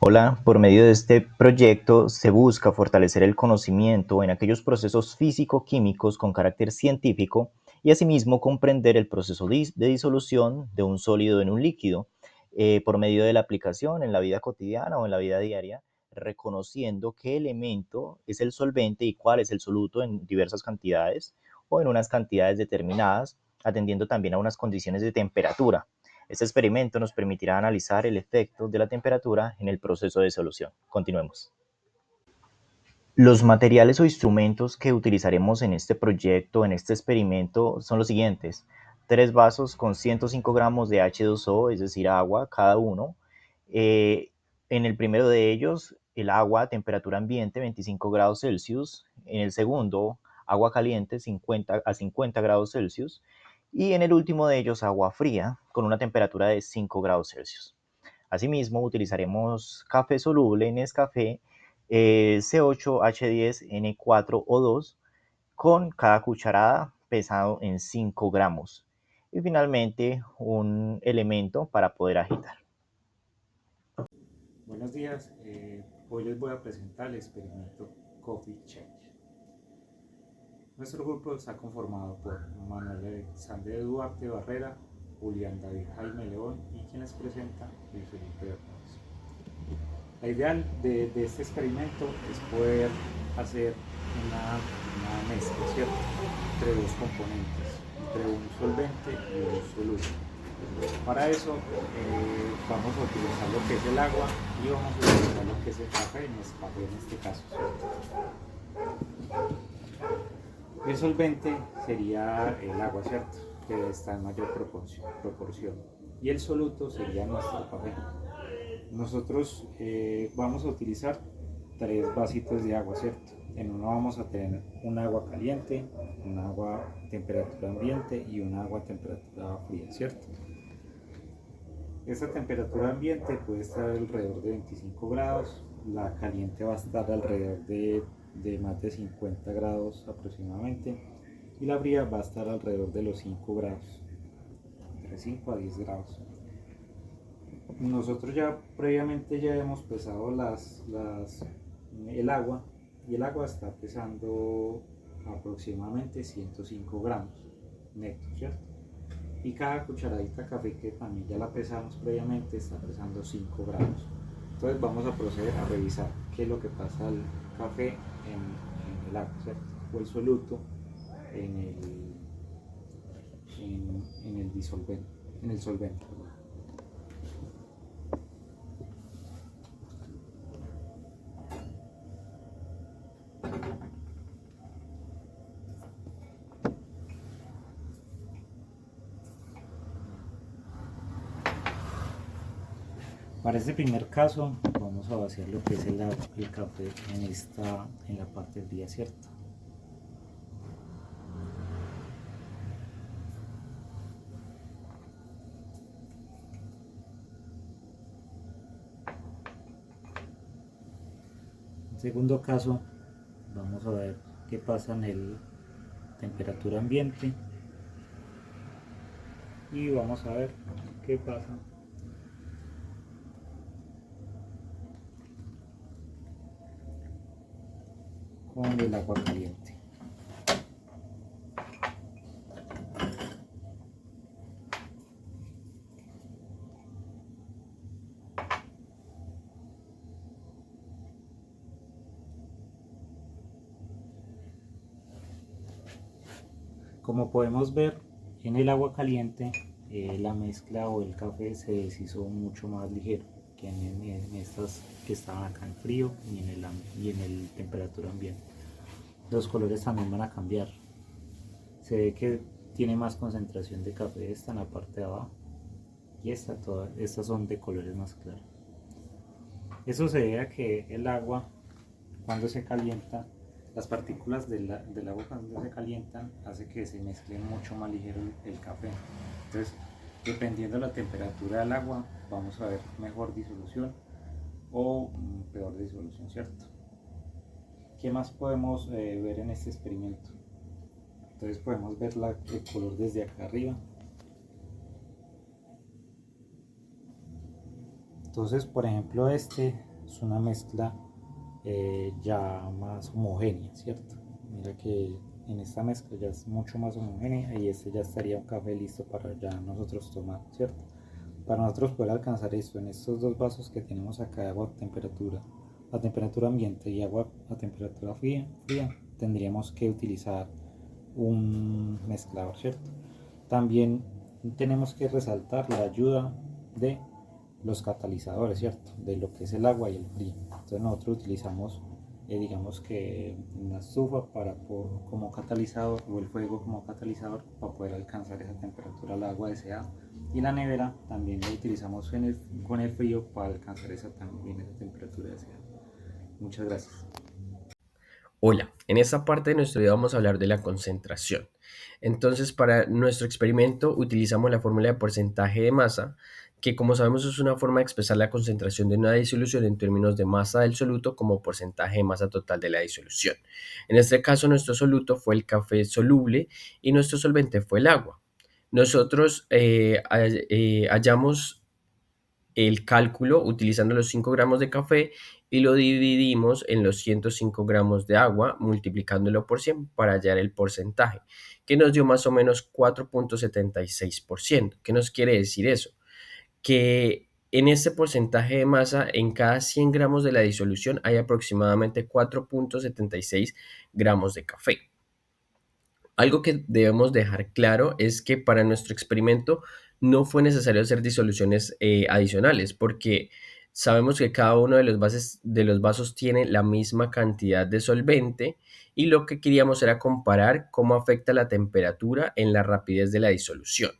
Hola, por medio de este proyecto se busca fortalecer el conocimiento en aquellos procesos físico-químicos con carácter científico y asimismo comprender el proceso de disolución de un sólido en un líquido por medio de la aplicación en la vida cotidiana o en la vida diaria, reconociendo qué elemento es el solvente y cuál es el soluto en diversas cantidades o en unas cantidades determinadas, atendiendo también a unas condiciones de temperatura. Este experimento nos permitirá analizar el efecto de la temperatura en el proceso de solución. Continuemos. Los materiales o instrumentos que utilizaremos en este proyecto, en este experimento, son los siguientes. 3 vasos con 105 gramos de H2O, es decir, agua, cada uno. En el primero de ellos, el agua a temperatura ambiente, 25 grados Celsius. En el segundo, agua caliente, 50 a 50 grados Celsius. Y en el último de ellos, agua fría, con una temperatura de 5 grados Celsius. Asimismo, utilizaremos café soluble en Nescafé C8H10N4O2 con cada cucharada pesado en 5 gramos. Y finalmente, un elemento para poder agitar. Buenos días, hoy les voy a presentar el experimento Coffee Change. Nuestro grupo está conformado por Manuel Alexander Duarte Barrera, Julián David Jaime León y quien les presenta Luis Felipe Hernández. La idea de este experimento es poder hacer una mezcla, ¿cierto?, entre dos componentes, entre un solvente y un soluto. Para eso vamos a utilizar lo que es el agua y vamos a utilizar lo que es el café en este caso, ¿cierto? El solvente sería el agua, ¿cierto?, que está en mayor proporción. Y el soluto sería nuestro café. Nosotros vamos a utilizar 3 vasitos de agua, ¿cierto? En uno vamos a tener un agua caliente, un agua a temperatura ambiente y un agua a temperatura fría, ¿cierto? Esta temperatura ambiente puede estar alrededor de 25 grados, la caliente va a estar alrededor de más de 50 grados aproximadamente y la fría va a estar alrededor de los 5 grados, entre 5 a 10 grados. Nosotros ya previamente ya hemos pesado el agua y el agua está pesando aproximadamente 105 gramos netos, ¿cierto? Y cada cucharadita de café que también ya la pesamos previamente está pesando 5 gramos. Entonces vamos a proceder a revisar qué es lo que pasa al café en el agua, ¿cierto?, o el soluto en el disolvente, en el solvente. Para este primer caso vamos a vaciar lo que es el café en la parte fría, ¿cierto? En segundo caso vamos a ver qué pasa en el temperatura ambiente y vamos a ver qué pasa con el agua caliente. Como podemos ver, en el agua caliente la mezcla o el café se deshizo mucho más ligero que en estas que estaban acá en frío y en el temperatura ambiente. Los colores también van a cambiar. Se ve que tiene más concentración de café esta en la parte de abajo y estas son de colores más claros. Eso se debe a que el agua, cuando se calienta, las partículas del agua cuando se calientan hace que se mezcle mucho más ligero el café. Entonces, dependiendo de la temperatura del agua, vamos a ver mejor disolución o peor disolución, ¿cierto? ¿Qué más podemos ver en este experimento? Entonces podemos ver el color desde acá arriba. Entonces, por ejemplo, este es una mezcla ya más homogénea, ¿cierto? Mira que en esta mezcla ya es mucho más homogénea y este ya estaría un café listo para ya nosotros tomar, ¿cierto? Para nosotros poder alcanzar esto en estos dos vasos que tenemos acá de agua a temperatura ambiente y agua a temperatura fría, tendríamos que utilizar un mezclador, ¿cierto? También tenemos que resaltar la ayuda de los catalizadores, ¿cierto? De lo que es el agua y el frío. Entonces nosotros utilizamos, digamos que una estufa como catalizador o el fuego como catalizador para poder alcanzar esa temperatura al agua deseada. Y la nevera también la utilizamos con el frío para alcanzar también esa temperatura deseada. Muchas gracias. Hola, en esta parte de nuestro video vamos a hablar de la concentración. Entonces, para nuestro experimento utilizamos la fórmula de porcentaje de masa, que como sabemos es una forma de expresar la concentración de una disolución en términos de masa del soluto como porcentaje de masa total de la disolución. En este caso, nuestro soluto fue el café soluble y nuestro solvente fue el agua. Nosotros hallamos el cálculo utilizando los 5 gramos de café y lo dividimos en los 105 gramos de agua, multiplicándolo por 100 para hallar el porcentaje, que nos dio más o menos 4.76%. ¿Qué nos quiere decir eso? Que en este porcentaje de masa, en cada 100 gramos de la disolución hay aproximadamente 4.76 gramos de café. Algo que debemos dejar claro es que para nuestro experimento no fue necesario hacer disoluciones adicionales porque sabemos que cada uno de los vasos tiene la misma cantidad de solvente y lo que queríamos era comparar cómo afecta la temperatura en la rapidez de la disolución.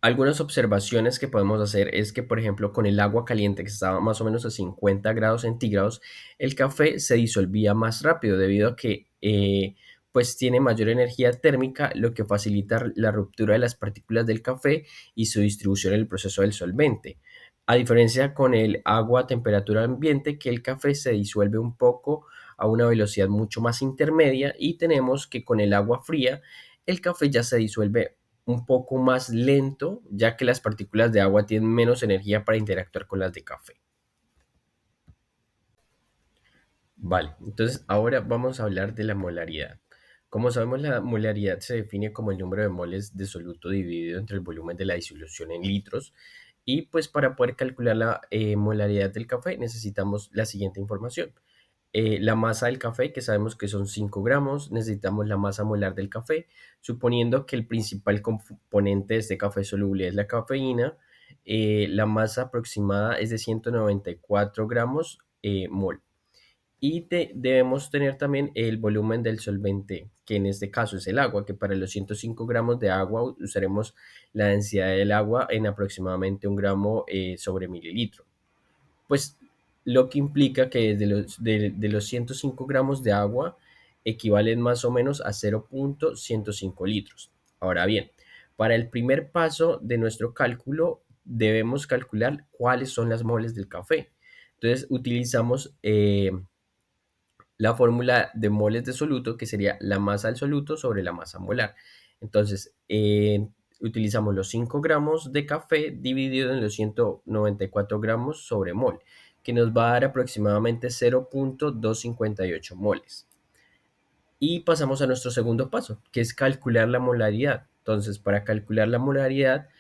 Algunas observaciones que podemos hacer es que, por ejemplo, con el agua caliente que estaba más o menos a 50 grados centígrados, el café se disolvía más rápido debido a que pues tiene mayor energía térmica, lo que facilita la ruptura de las partículas del café y su distribución en el proceso del solvente. A diferencia con el agua a temperatura ambiente, que el café se disuelve un poco a una velocidad mucho más intermedia y tenemos que con el agua fría el café ya se disuelve un poco más lento, ya que las partículas de agua tienen menos energía para interactuar con las de café. Vale, entonces ahora vamos a hablar de la molaridad. Como sabemos, la molaridad se define como el número de moles de soluto dividido entre el volumen de la disolución en litros. Y pues para poder calcular la molaridad del café necesitamos la siguiente información. La masa del café, que sabemos que son 5 gramos, necesitamos la masa molar del café, suponiendo que el principal componente de este café soluble es la cafeína. La masa aproximada es de 194 gramos mol. Y debemos tener también el volumen del solvente, que en este caso es el agua, que para los 105 gramos de agua usaremos la densidad del agua en aproximadamente 1 gramo sobre mililitro. Pues lo que implica que de los 105 gramos de agua equivalen más o menos a 0.105 litros. Ahora bien, para el primer paso de nuestro cálculo debemos calcular cuáles son las moles del café. Entonces utilizamos la fórmula de moles de soluto, que sería la masa del soluto sobre la masa molar. Entonces, utilizamos los 5 gramos de café dividido en los 194 gramos sobre mol, que nos va a dar aproximadamente 0.258 moles. Y pasamos a nuestro segundo paso, que es calcular la molaridad. Entonces, para calcular la molaridad,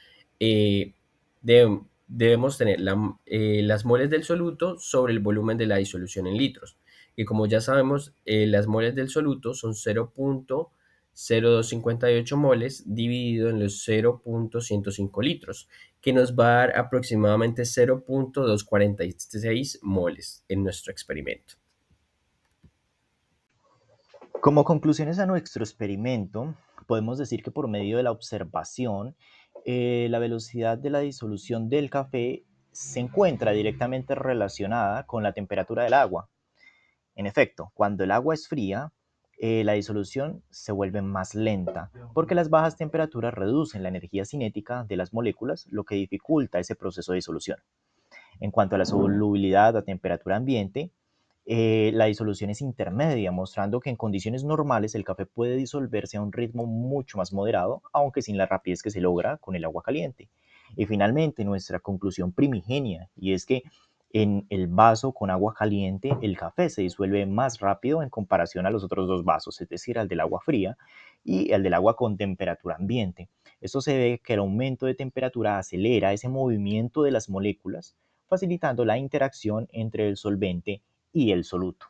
eh, debemos tener las moles del soluto sobre el volumen de la disolución en litros. Y como ya sabemos, las moles del soluto son 0.0258 moles dividido en los 0.105 litros, que nos va a dar aproximadamente 0.246 moles en nuestro experimento. Como conclusiones a nuestro experimento, podemos decir que por medio de la observación, la velocidad de la disolución del café se encuentra directamente relacionada con la temperatura del agua. En efecto, cuando el agua es fría, la disolución se vuelve más lenta, porque las bajas temperaturas reducen la energía cinética de las moléculas, lo que dificulta ese proceso de disolución. En cuanto a la solubilidad a temperatura ambiente, la disolución es intermedia, mostrando que en condiciones normales el café puede disolverse a un ritmo mucho más moderado, aunque sin la rapidez que se logra con el agua caliente. Y finalmente, nuestra conclusión primigenia, y es que en el vaso con agua caliente el café se disuelve más rápido en comparación a los otros dos vasos, es decir, al del agua fría y al del agua con temperatura ambiente. Esto se ve que el aumento de temperatura acelera ese movimiento de las moléculas, facilitando la interacción entre el solvente y el soluto.